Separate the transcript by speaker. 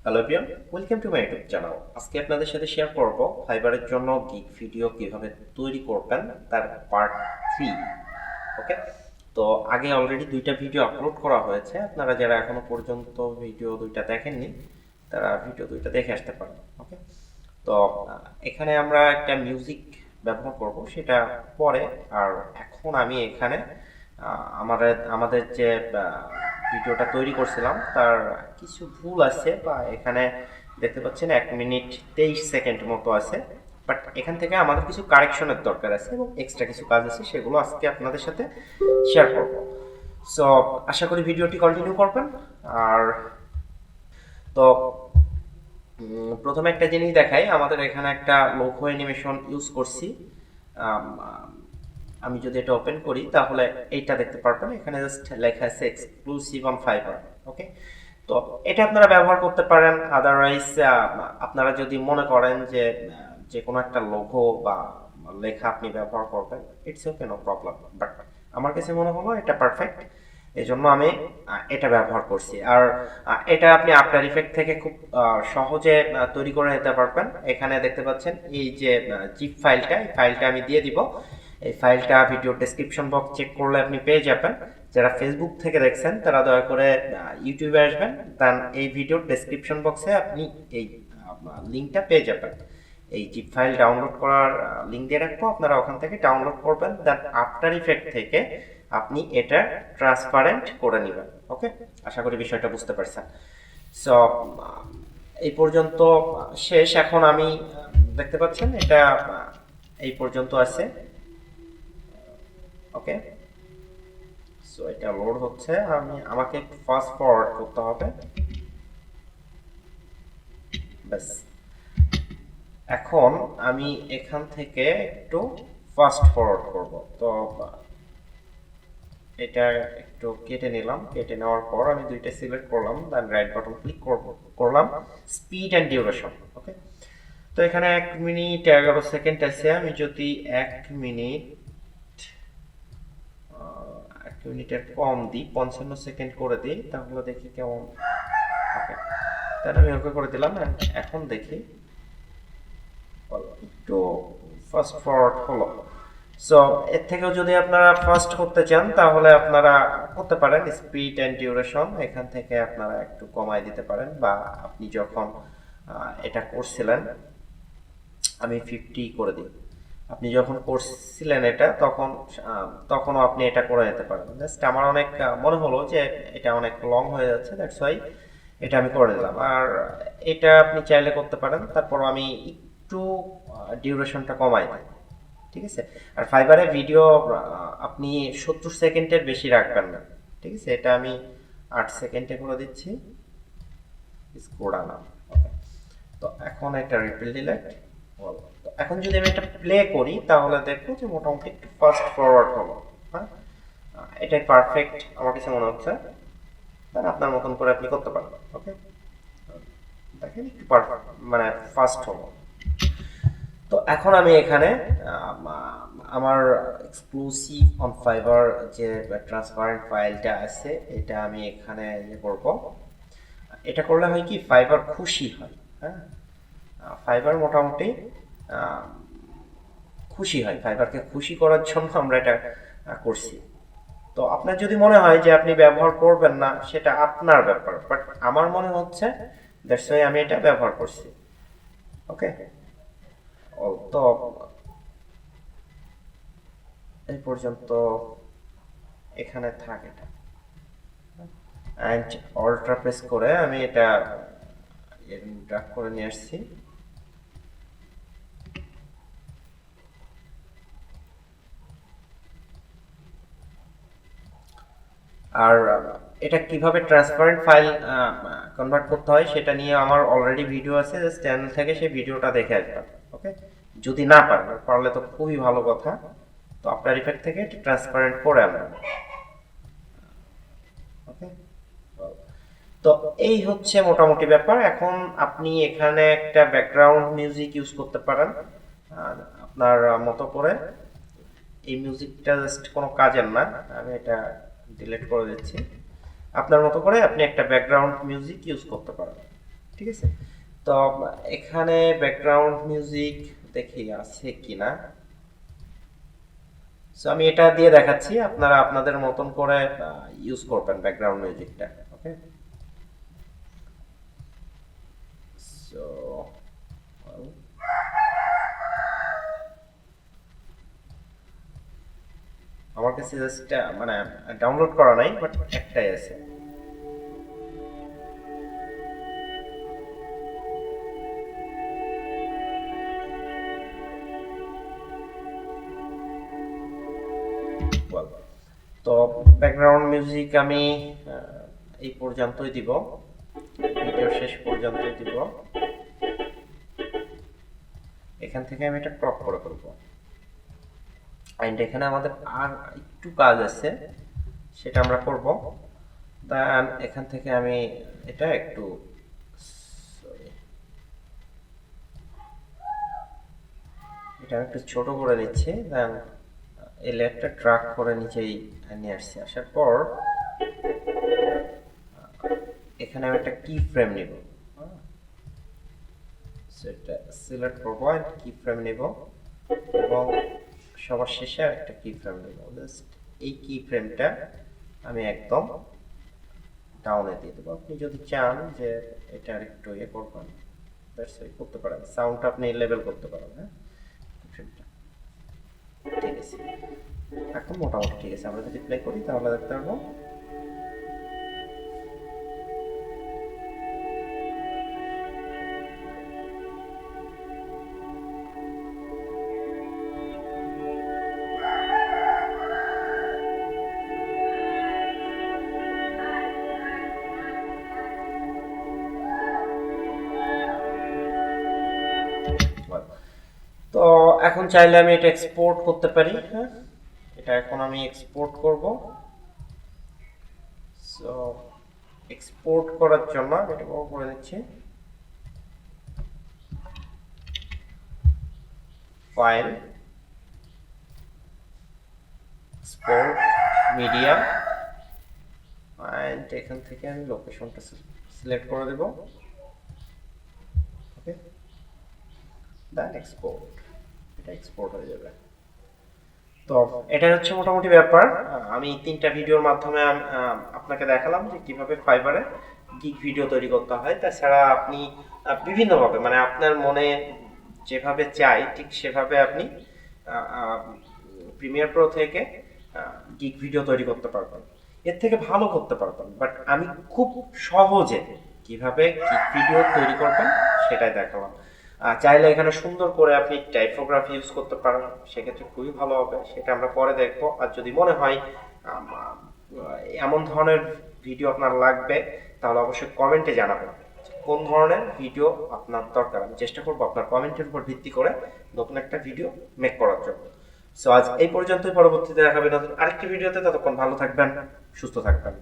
Speaker 1: Hello everyone, welcome to my YouTube channel. আজকে আপনাদের সাথে শেয়ার করব ফাইবারের জন্য গিগ ভিডিও কিভাবে তৈরি করবেন তার পার্ট 3। ওকে, তো আগে অলরেডি দুইটা ভিডিও আপলোড করা হয়েছে। আপনারা যারা এখনো পর্যন্ত ভিডিও দুইটা দেখেননি তারা ভিডিও দুইটা দেখে আসতে পারেন। ওকে, তো এখানে আমরা একটা মিউজিক ব্যবহার করব, সেটা পরে। আর এখন আমি এখানে আমাদের আমাদের যে ভিডিওটা তৈরি করছিলাম তার কিছু ভুল আছে, বা এখানে দেখতে পাচ্ছেন 1 মিনিট 23 সেকেন্ড মতো আছে। বাট এখান থেকে আমাদের কিছু কারেকশনের দরকার আছে এবং এক্সট্রা কিছু কাজ আছে, সেগুলো আজকে আপনাদের সাথে শেয়ার করব। সো আশা করি ভিডিওটি কন্টিনিউ করবেন। আর তো প্রথমে একটা জিনিস দেখাই, আমাদের এখানে একটা লোগো অ্যানিমেশন ইউজ করছি। আম, আমি যদি এটা ওপেন করি তাহলে এইটা দেখতে পারবেন, এখানে জাস্ট লেখা আছে এক্সক্লুসিভ অন ফাইবার। ওকে, তো এটা আপনারা ব্যবহার করতে পারেন। আদারওয়াইজ আপনারা যদি মনে করেন যে যে কোনো একটা লোগো বা লেখা আপনি ব্যবহার করবেন, it's okay, no problem. But আমার কাছে মনে হলো এটা পারফেক্ট, এই জন্য আমি এটা ব্যবহার করছি। আর এটা আপনি আফটার ইফেক্ট থেকে খুব সহজে তৈরি করে নিতে পারবেন। এখানে দেখতে পাচ্ছেন এই যে জিপ ফাইলটা, এই ফাইলটা আমি দিয়ে দিব। এই ফাইলটা ভিডিও ডেসক্রিপশন বক্স চেক করলে আপনি পেয়ে যাবেন। যারা ফেসবুক থেকে দেখছেন তারা দয়া করে ইউটিউবে আসবেন, দেন এই ভিডিওর ডেসক্রিপশন বক্সে আপনি এই লিঙ্কটা পেয়ে যাবেন। এই জিপ ফাইল ডাউনলোড করার লিঙ্ক দিয়ে রাখবো, আপনারা ওখান থেকে ডাউনলোড করবেন। দেন আফটার ইফেক্ট থেকে আপনি এটা ট্রান্সপারেন্ট করে নেবেন। ওকে, আশা করি বিষয়টা বুঝতে পারছেন। সো এই পর্যন্ত শেষ। এখন আমি দেখতে পাচ্ছেন এটা এই পর্যন্ত আছে। ওকে, সো এটা লোড হচ্ছে, আমাকে ফাস্ট ফরওয়ার্ড করতে হবে। ব্যাস, এখন আমি এখান থেকে একটু ফাস্ট ফরওয়ার্ড করব। তো এটা একটু কেটে নিলাম, কেটে নেওয়ার পর আমি দুইটা সিলেক্ট করলাম, দেন রাইট বাটন ক্লিক করলাম, স্পিড অ্যান্ড ডিউরেশন। ওকে, তো এখানে 1 মিনিট 11 সেকেন্ড আছে। আমি যদি 1 মিনিট 1 মিনিটের কম দিই, 55 সেকেন্ড করে দিই, তাহলে দেখি কেমন। ওকে, তাহলে আমি ওকে করে দিলাম। এখন দেখি একটু ফাস্ট ফরওয়ার্ড হলো। সো এর থেকেও যদি আপনারা ফাস্ট করতে চান তাহলে আপনারা করতে পারেন। স্পিড অ্যান্ড ডিউরেশন এখান থেকে আপনারা একটু কমায় দিতে পারেন, বা আপনি যখন এটা করছিলেন, আমি 50 করে দিই। আপনি যখন করছিলেন এটা তখনও আপনি এটা করে নিতে পারেন। জাস্ট আমার অনেক মনে হলো যে এটা অনেক লং হয়ে যাচ্ছে, দ্যাটস ওয়াই এটা আমি করে দিলাম। আর এটা আপনি চাইলে করতে পারেন। তারপর আমি একটু ডিউরেশনটা কমাই দিই, ঠিক আছে। আর ফাইবারে ভিডিও আপনি 70 সেকেন্ডের বেশি রাখবেন না, ঠিক আছে। এটা আমি 8 সেকেন্ডে করে দিচ্ছি, স্ক্রল ডাউন। ওকে, তো এখন একটা রিপিল ডিলেট। এখন যদি আমি এটা প্লে করি তাহলে দেখবো যে মোটামুটি একটু ফাস্ট ফরওয়ার্ড হলো। হ্যাঁ, এটাই পারফেক্ট আমার কাছে মনে হচ্ছে। তাহলে আপনার মতন করে আপনি করতে পারবেন। ওকে, দেখেন একটু পারফেক্ট মানে ফাস্ট হলো। তো এখন আমি এখানে আমার এক্সক্লুসিভ অন ফাইবার যে ট্রান্সপারেন্ট ফাইলটা আছে, এটা আমি এখানে ইয়ে করব। এটা করলে হয় কি, ফাইবার খুশি হয়। হ্যাঁ, ফাইবার মোটামুটি খুশি হয়। ফাইবারকে খুশি করার জন্য আমরা এটা করছি। তো আপনার যদি মনে হয় যে আপনি ব্যবহার করবেন না, সেটা আপনার ব্যাপার, বাট আমার মনে হচ্ছে দ্যাটস ওয়াই আমি এটা ব্যবহার করছি। ওকে, তো এই পর্যন্ত এখানে থাক এটা। অ্যান্ড অল্ট্রা প্রেস করে আমি এটা ড্রাগ করে নিয়ে আসছি। আর এটা কিভাবে ট্রান্সপারেন্ট ফাইল কনভার্ট করতে হয় সেটা নিয়ে আমার অলরেডি ভিডিও আছে, জাস্ট চ্যানেল থেকে সেই ভিডিওটা দেখে আসবেন। ওকে, যদি না পারেন, পারলে তো খুবই ভালো কথা। তো আফটার ইফেক্ট থেকে ট্রান্সপারেন্ট করে আনবেন। ওকে, তো এই হচ্ছে মোটামুটি ব্যাপার। এখন আপনি এখানে একটা ব্যাকগ্রাউন্ড মিউজিক ইউজ করতে পারেন আর আপনার মতো করে। এই মিউজিকটা জাস্ট কোনো কাজের না, আমি এটা ডিলিট করে দিচ্ছি। আপনার মতো করে আপনি একটা ব্যাকগ্রাউন্ড মিউজিক ইউজ করতে পারেন। ঠিক আছে। তো এখানে ব্যাকগ্রাউন্ড মিউজিক দেখি আছে কিনা। সো আমি এটা দিয়ে দেখাচ্ছি, আপনারা আপনাদের মতন করে ইউজ করবেন ব্যাকগ্রাউন্ড মিউজিকটা। ওকে, সো আমার কাছে জাস্ট মানে ডাউনলোড করা নাই, বাট একটাই আছে। Well, তো ব্যাকগ্রাউন্ড মিউজিক আমি এই পর্যন্তই দিব, ভিডিও শেষ পর্যন্তই দিব। এখান থেকে আমি এটা ক্রপ করে ফেলবো। এন্ড এখানে আমাদের আর একটু কাজ আছে, সেটা আমরা করব। দেন এখান থেকে আমি এটা একটু এটা আমি একটু ছোট করে নিচ্ছি। দেন এই লেয়ারটা ড্রাগ করে নিচেই নিয়ে আসছি। আসার পর এখানে আমি একটা কি ফ্রেম নিব, সেটা সিলেক্ট করবো, কি ফ্রেম নিব এবং সবার শেষে একটা কি ফ্রেম নিব। জাস্ট এই কি ফ্রেমটা আমি একদম ডাউনে দিয়ে দেবো। আপনি যদি চান যে এটা আরেকটু ইয়ে করবেন, করতে পারেন, সাউন্ডটা আপনি লেভেল করতে পারেন। হ্যাঁ, ঠিক আছে, এখন মোটামুটি ঠিক আছে। আমরা যদি প্লে করি তাহলে দেখতে পারবো তো এখন চাইলে আমি এটা এক্সপোর্ট করতে পারি। হ্যাঁ, এটা এখন আমি এক্সপোর্ট করব। সো এক্সপোর্ট করার জন্য আমি এটা বড় করে নিচ্ছি। ফাইল, এক্সপোর্ট মিডিয়া, এন্ড এখান থেকে আমি লোকেশনটা সিলেক্ট করে দেব। ওকে, দেন এক্সপোর্ট, এটা এক্সপোর্ট হয়ে যাবে। তো এটা হচ্ছে মোটামুটি ব্যাপার। আমি 3টা ভিডিওর মাধ্যমে আপনাকে দেখালাম যে কিভাবে ফাইবারে গিগ ভিডিও তৈরি করতে হয়। তাছাড়া আপনি বিভিন্নভাবে, মানে আপনার মনে যেভাবে চাই ঠিক সেভাবে আপনি প্রিমিয়ার প্রো থেকে গিগ ভিডিও তৈরি করতে পারবেন, এর থেকে ভালো করতে পারবেন। বাট আমি খুব সহজে কিভাবে গিগ ভিডিও তৈরি করবেন সেটাই দেখালাম। চাইলে এখানে সুন্দর করে আপনি টাইপোগ্রাফি ইউজ করতে পারেন, সেক্ষেত্রে খুবই ভালো হবে, সেটা আমরা পরে দেখবো। আর যদি মনে হয় এমন ধরনের ভিডিও আপনার লাগবে, তাহলে অবশ্যই কমেন্টে জানাবেন কোন ধরনের ভিডিও আপনার দরকার। আমি চেষ্টা করবো আপনার কমেন্টের উপর ভিত্তি করে নতুন একটা ভিডিও মেক করার জন্য। সো আজ এই পর্যন্তই, পরবর্তীতে দেখাবে নতুন আরেকটি ভিডিওতে। ততক্ষণ ভালো থাকবেন, সুস্থ থাকবেন।